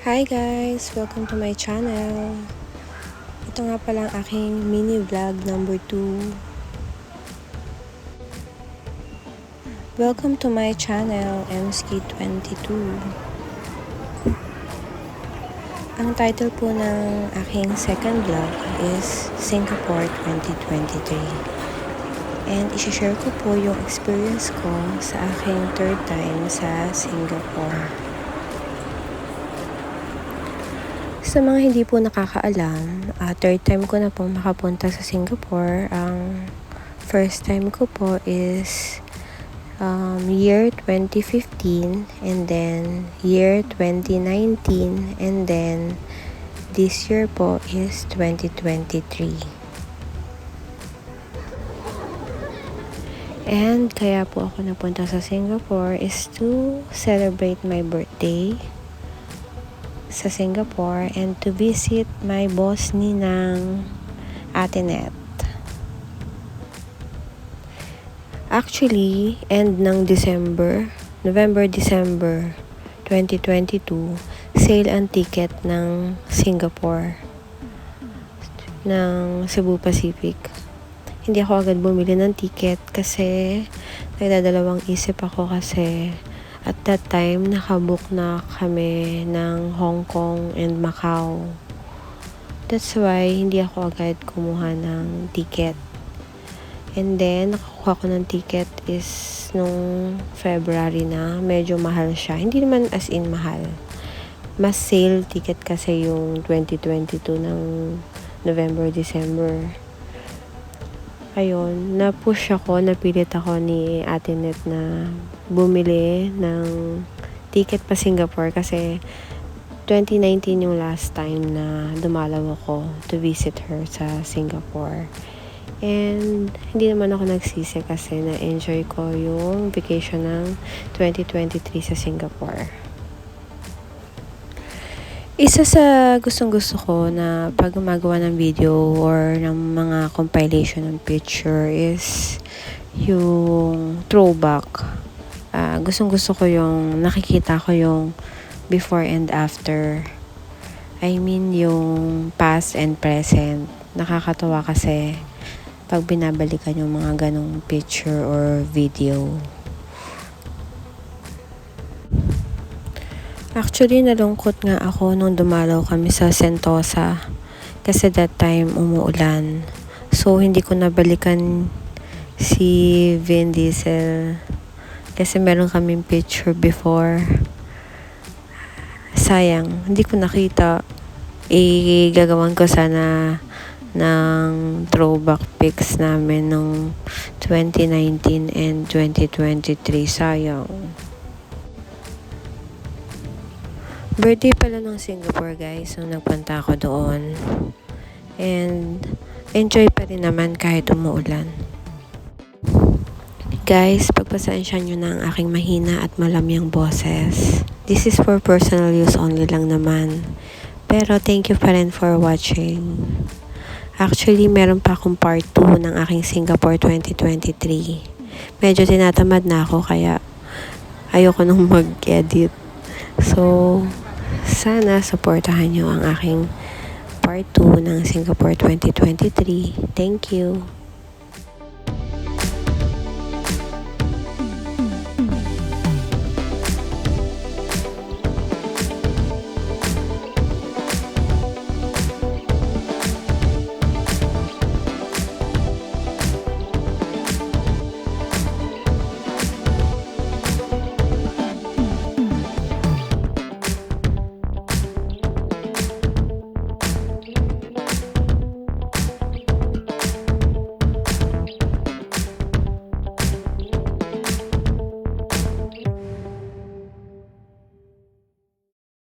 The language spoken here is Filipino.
Hi guys! Welcome to my channel. Ito nga pala ang aking mini vlog number 2. Welcome to my channel, MSK22. Ang title po ng aking second vlog is Singapore 2023. And isi-share ko po yung experience ko sa aking third time sa Singapore. Sa mga hindi po nakakaalam, third time ko na pong makapunta sa Singapore. Ang first time ko po is year 2015 and then year 2019 and then this year po is 2023. And kaya po ako napunta sa Singapore is to celebrate my birthday sa Singapore and to visit my boss Ninang Ate Net. Actually, end ng November-December 2022, sale ang ticket ng Singapore ng Cebu Pacific. Hindi ako agad bumili ng ticket kasi nagdadalawang isip ako kasi at that time, nakabook na kami ng Hong Kong and Macau. That's why, hindi ako agad kumuha ng ticket. And then, nakakuha ko ng ticket is nung February na. Medyo mahal siya. Hindi naman as in mahal. Mas sale ticket kasi yung 2022 ng November-December. Ayun, napilit ako ni Ate Net na bumili ng ticket pa Singapore kasi 2019 yung last time na dumalaw ako to visit her sa Singapore. And hindi naman ako nagsisi kasi na-enjoy ko yung vacation ng 2023 sa Singapore. Isa sa gustong-gusto ko na pag gumagawa ng video or ng mga compilation ng picture is yung throwback. Gustong-gusto ko yung nakikita ko yung before and after. I mean yung past and present. Nakakatawa kasi pag binabalikan yung mga ganong picture or video. Actually, nalungkot nga ako nung dumalaw kami sa Sentosa kasi that time umuulan. So, hindi ko nabalikan si Vin Diesel kasi meron kaming picture before. Sayang, hindi ko nakita. Gagawan ko sana ng throwback pics namin nung 2019 and 2023. Sayang. Birthday pala ng Singapore guys nung nagpunta ako doon. And enjoy pa rin naman kahit umuulan. Guys, pagpasensya nyo na ang aking mahina at malamyang boses. This is for personal use only lang naman. Pero thank you pa rin for watching. Actually, meron pa akong part 2 ng aking Singapore 2023. Medyo tinatamad na ako kaya ayoko nung mag-edit. So, sana supportahan nyo ang aking part 2 ng Singapore 2023. Thank you.